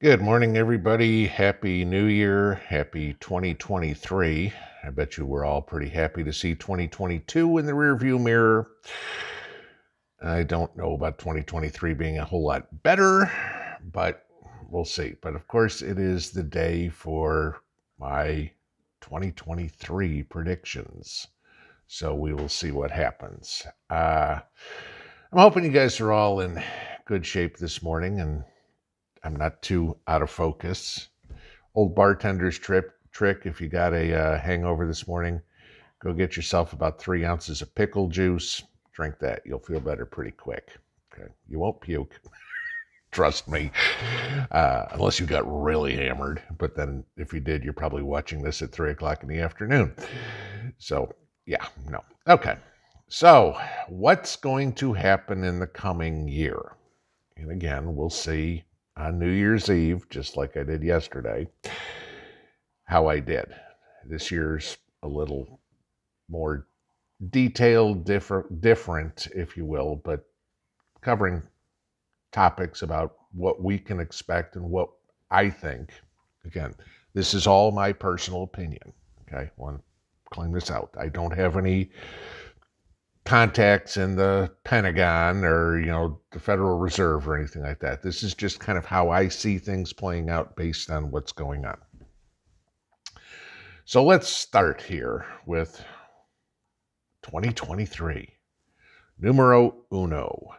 Good morning, everybody. Happy New Year. Happy 2023. I bet you we're all pretty happy to see 2022 in the rearview mirror. I don't know about 2023 being a whole lot better, but we'll see. But of course, it is the day for my 2023 predictions. So we will see what happens. I'm hoping you guys are all in good shape this morning and I'm not too out of focus. Old bartender's trick, if you got a hangover this morning, go get yourself about 3 ounces of pickle juice. Drink that. You'll feel better pretty quick. Okay, you won't puke. Trust me. Unless you got really hammered. But then if you did, you're probably watching this at 3 o'clock in the afternoon. So, yeah, no. Okay. So, what's going to happen in the coming year? And again, we'll see on New Year's Eve, just like I did yesterday, how I did. This year's a little more detailed, different, if you will, but covering topics about what we can expect and what I think. Again, this is all my personal opinion. Okay, I want to claim this out. I don't have any contacts in the Pentagon or, the Federal Reserve or anything like that. This is just kind of how I see things playing out based on what's going on. So let's start here with 2023. Numero uno,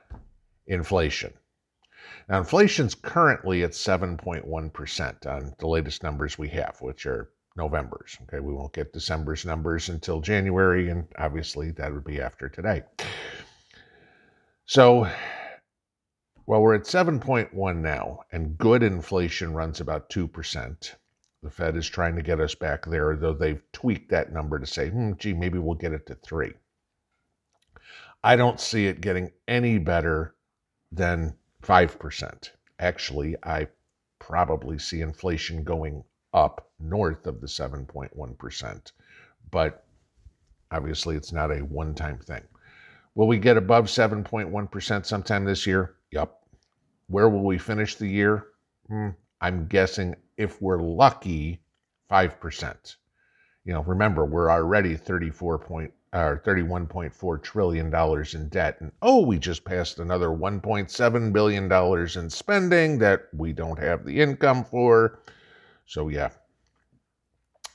inflation. Now, inflation's currently at 7.1% on the latest numbers we have, which are November's. Okay, we won't get December's numbers until January, and obviously that would be after today. So, well, we're at 7.1 now, and good inflation runs about 2%. The Fed is trying to get us back there, though they've tweaked that number to say, gee, maybe we'll get it to 3. I don't see it getting any better than 5%. Actually, I probably see inflation going up north of the 7.1%, but obviously it's not a one-time thing. Will we get above 7.1% sometime this year? Yup. Where will we finish the year? I'm guessing, if we're lucky, 5%. Remember, we're already $31.4 trillion in debt. And we just passed another $1.7 billion in spending that we don't have the income for. So yeah,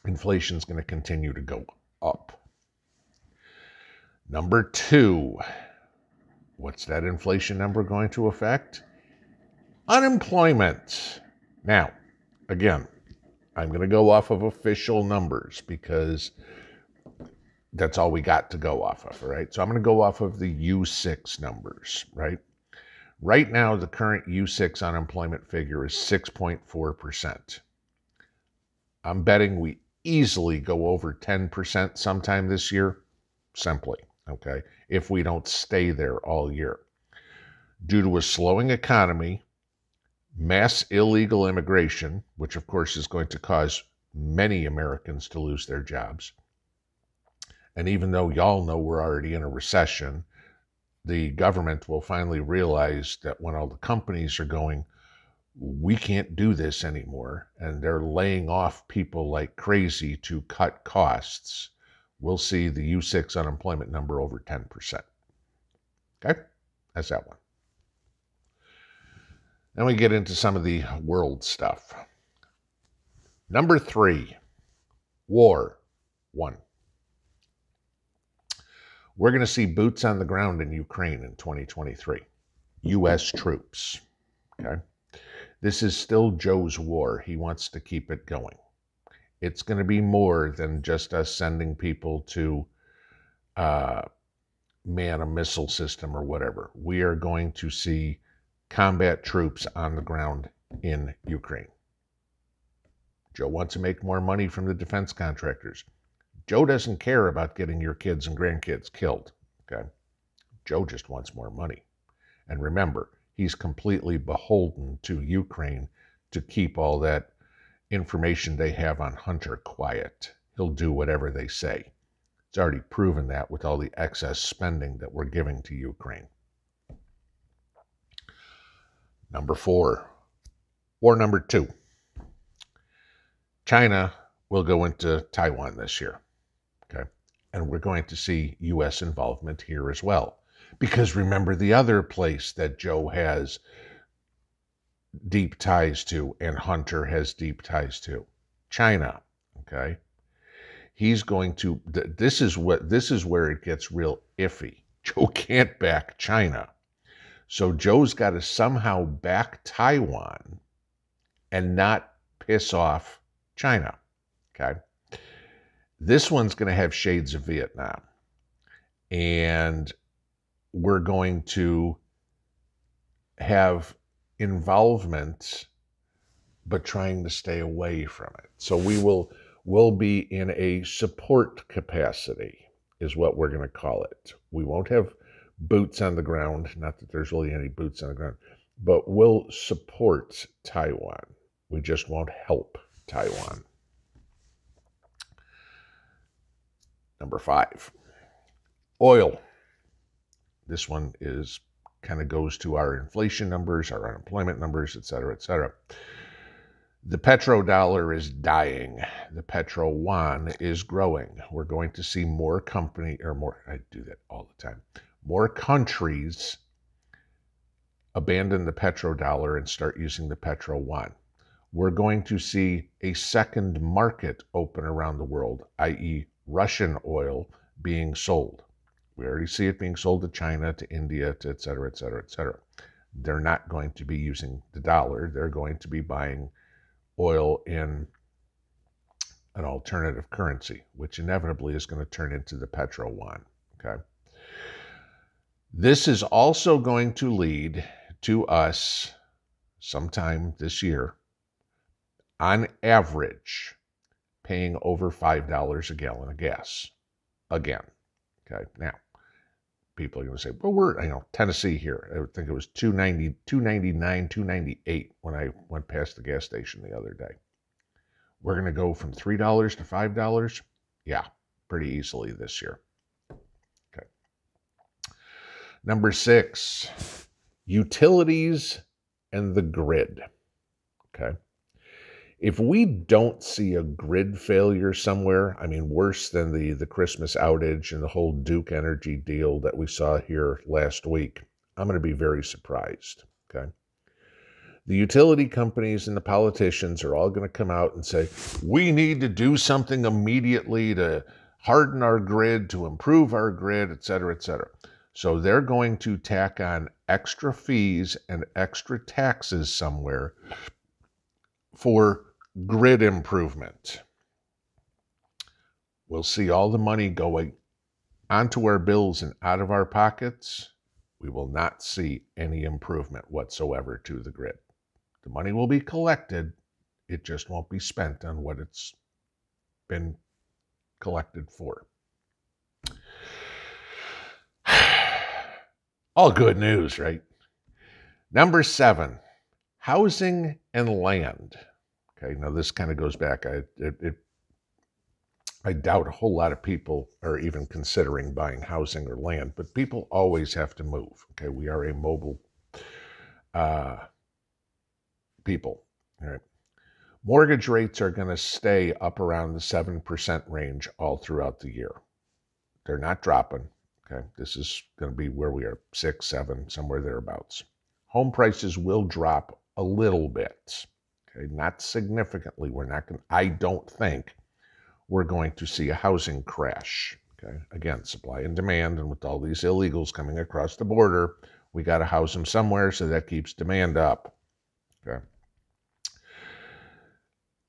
inflation's going to continue to go up. Number 2, what's that inflation number going to affect? Unemployment. Now, again, I'm going to go off of official numbers because that's all we got to go off of, right? So I'm going to go off of the U6 numbers, right? Right now, the current U6 unemployment figure is 6.4%. I'm betting we easily go over 10% sometime this year, simply, okay, if we don't stay there all year. Due to a slowing economy, mass illegal immigration, which of course is going to cause many Americans to lose their jobs. And even though y'all know we're already in a recession, the government will finally realize that when all the companies are going, we can't do this anymore, and they're laying off people like crazy to cut costs, we'll see the U6 unemployment number over 10%. Okay? That's that one. Then we get into some of the world stuff. Number 3, war. 1. We're going to see boots on the ground in Ukraine in 2023. U.S. troops. Okay? This is still Joe's war. He wants to keep it going. It's going to be more than just us sending people to man a missile system or whatever. We are going to see combat troops on the ground in Ukraine. Joe wants to make more money from the defense contractors. Joe doesn't care about getting your kids and grandkids killed, okay? Joe just wants more money. And remember, he's completely beholden to Ukraine to keep all that information they have on Hunter quiet. He'll do whatever they say. It's already proven that with all the excess spending that we're giving to Ukraine. Number 4, War number 2. China will go into Taiwan this year. Okay. And we're going to see U.S. involvement here as well. Because remember the other place that Joe has deep ties to and Hunter has deep ties to, China. Okay. He's going to, this is where it gets real iffy. Joe can't back China. So Joe's got to somehow back Taiwan and not piss off China. Okay. This one's going to have shades of Vietnam. And we're going to have involvement, but trying to stay away from it. So we'll be in a support capacity, is what we're going to call it. We won't have boots on the ground, not that there's really any boots on the ground, but we'll support Taiwan. We just won't help Taiwan. Number 5, oil. This one is kind of goes to our inflation numbers, our unemployment numbers, et cetera, et cetera. The petrodollar is dying. The petro yuan is growing. We're going to see more I do that all the time. More countries abandon the petrodollar and start using the petro yuan. We're going to see a second market open around the world, i.e. Russian oil being sold. We already see it being sold to China, to India, to et cetera, et cetera, et cetera. They're not going to be using the dollar. They're going to be buying oil in an alternative currency, which inevitably is going to turn into the petro yuan. Okay. This is also going to lead to us sometime this year, on average, paying over $5 a gallon of gas again. Okay. Now, people are going to say, well, Tennessee here. I think it was $2.90, $2.99, $2.98 when I went past the gas station the other day. We're going to go from $3 to $5? Yeah, pretty easily this year. Okay. Number 6, utilities and the grid. Okay. If we don't see a grid failure somewhere, worse than the Christmas outage and the whole Duke Energy deal that we saw here last week, I'm going to be very surprised, okay? The utility companies and the politicians are all going to come out and say, we need to do something immediately to harden our grid, to improve our grid, et cetera, et cetera. So they're going to tack on extra fees and extra taxes somewhere for grid improvement. We'll see all the money going onto our bills and out of our pockets. We will not see any improvement whatsoever to the grid. The money will be collected. It just won't be spent on what it's been collected for. All good news, right? Number 7, housing and land. Okay, now this kind of goes back. I doubt a whole lot of people are even considering buying housing or land, but people always have to move. Okay, we are a mobile people. All right. Mortgage rates are going to stay up around the 7% range all throughout the year. They're not dropping. Okay, this is going to be where we are, 6, 7, somewhere thereabouts. Home prices will drop a little bit. Okay, not significantly. I don't think we're going to see a housing crash. Okay, again, supply and demand, and with all these illegals coming across the border, we got to house them somewhere, so that keeps demand up. Okay.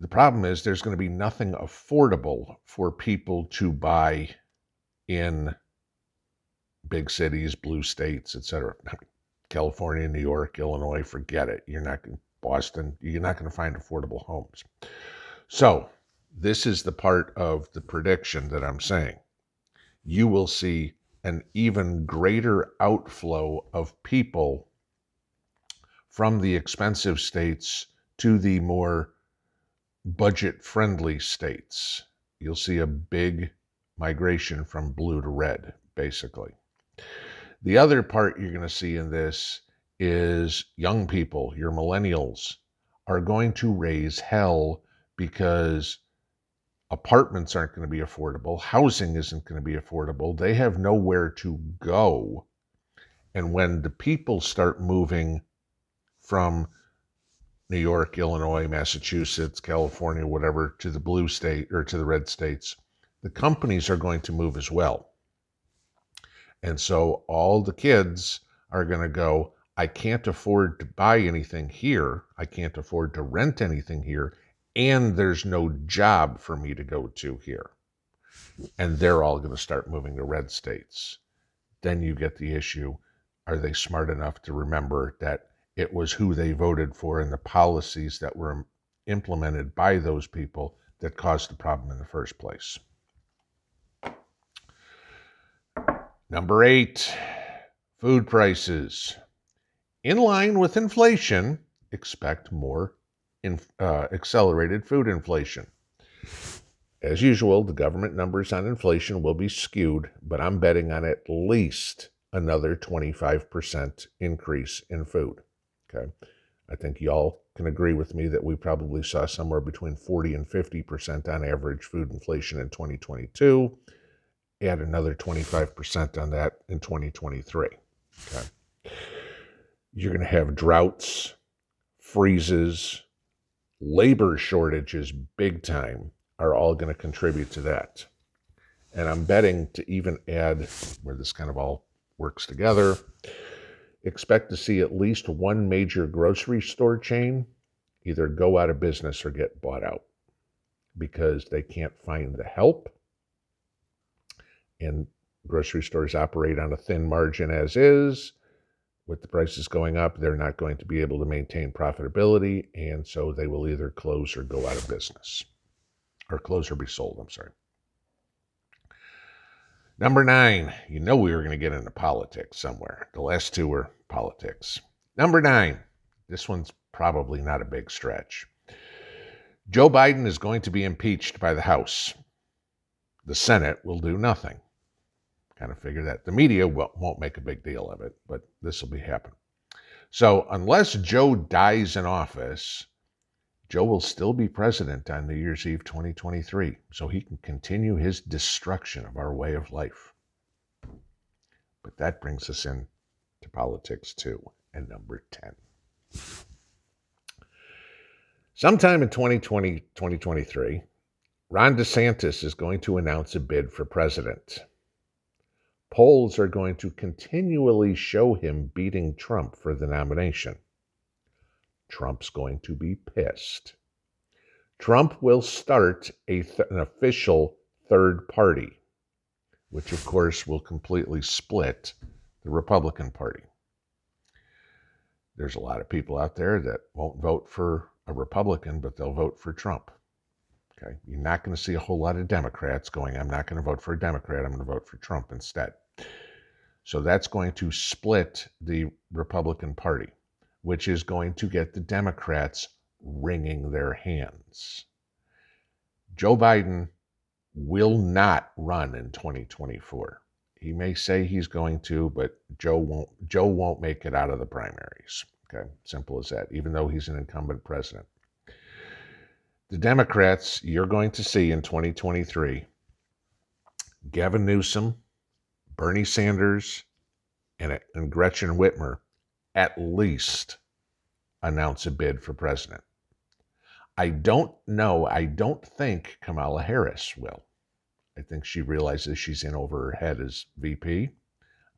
The problem is there's going to be nothing affordable for people to buy in big cities, blue states, etc. California, New York, Illinois, forget it. Boston, you're not going to find affordable homes. So this is the part of the prediction that I'm saying. You will see an even greater outflow of people from the expensive states to the more budget-friendly states. You'll see a big migration from blue to red, basically. The other part you're going to see in this is young people, your millennials, are going to raise hell because apartments aren't going to be affordable. Housing isn't going to be affordable. They have nowhere to go. And when the people start moving from New York, Illinois, Massachusetts, California, whatever, to the blue state or to the red states, the companies are going to move as well. And so all the kids are going to go, I can't afford to buy anything here. I can't afford to rent anything here. And there's no job for me to go to here. And they're all going to start moving to red states. Then you get the issue. Are they smart enough to remember that it was who they voted for and the policies that were implemented by those people that caused the problem in the first place? Number 8, food prices. In line with inflation, expect more accelerated food inflation. As usual, the government numbers on inflation will be skewed, but I'm betting on at least another 25% increase in food. Okay, I think y'all can agree with me that we probably saw somewhere between 40 and 50% on average food inflation in 2022. Add another 25% on that in 2023. Okay. You're going to have droughts, freezes, labor shortages, big time, are all going to contribute to that. And I'm betting to even add, where this kind of all works together, expect to see at least one major grocery store chain either go out of business or get bought out because they can't find the help. And grocery stores operate on a thin margin as is. With the prices going up, they're not going to be able to maintain profitability, and so they will either close or go out of business. Or close or be sold, I'm sorry. Number 9, you know we were going to get into politics somewhere. The last 2 were politics. Number 9, this one's probably not a big stretch. Joe Biden is going to be impeached by the House. The Senate will do nothing. Kind of figure that. The media won't make a big deal of it, but this will be happening. So unless Joe dies in office, Joe will still be president on New Year's Eve 2023, so he can continue his destruction of our way of life. But that brings us in to politics too, and number 10. Sometime in 2023, Ron DeSantis is going to announce a bid for president. Polls are going to continually show him beating Trump for the nomination. Trump's going to be pissed. Trump will start an official third party, which of course will completely split the Republican Party. There's a lot of people out there that won't vote for a Republican, but they'll vote for Trump. Okay, you're not going to see a whole lot of Democrats going, I'm not going to vote for a Democrat, I'm going to vote for Trump instead. So that's going to split the Republican Party, which is going to get the Democrats wringing their hands. Joe Biden will not run in 2024. He may say he's going to, but Joe won't make it out of the primaries. Okay, simple as that, even though he's an incumbent president. The Democrats, you're going to see in 2023, Gavin Newsom, Bernie Sanders, and Gretchen Whitmer at least announce a bid for president. I don't think Kamala Harris will. I think she realizes she's in over her head as VP.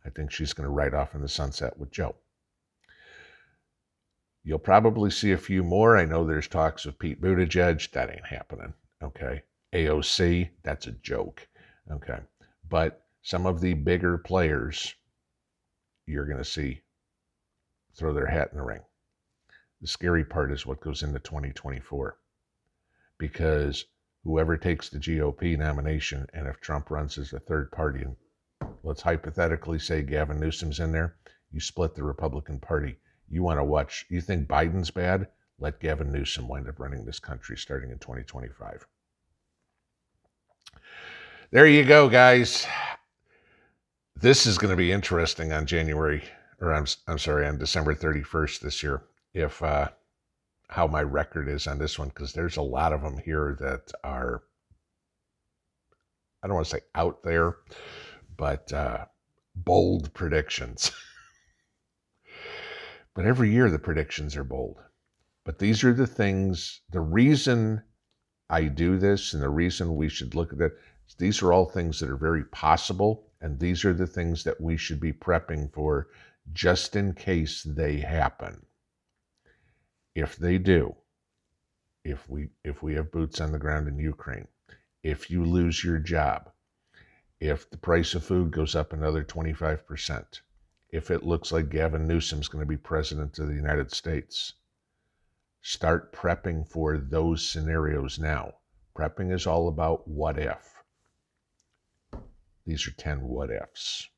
I think she's going to ride off in the sunset with Joe. You'll probably see a few more. I know there's talks of Pete Buttigieg. That ain't happening. Okay. AOC, that's a joke. Okay. But some of the bigger players you're going to see throw their hat in the ring. The scary part is what goes into 2024. Because whoever takes the GOP nomination, and if Trump runs as a third party, and let's hypothetically say Gavin Newsom's in there, you split the Republican Party. You want to watch, you think Biden's bad? Let Gavin Newsom wind up running this country starting in 2025. There you go, guys. This is going to be interesting on on December 31st this year. If how my record is on this one, because there's a lot of them here that are, I don't want to say out there, but bold predictions. But every year the predictions are bold. But these are the things, the reason I do this and the reason we should look at it, these are all things that are very possible, and these are the things that we should be prepping for just in case they happen. If they do, if we have boots on the ground in Ukraine, if you lose your job, if the price of food goes up another 25%, if it looks like Gavin Newsom's going to be president of the United States, start prepping for those scenarios now. Prepping is all about what if. These are 10 what ifs.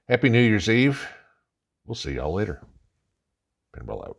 Happy New Year's Eve. We'll see y'all later. Pinball out.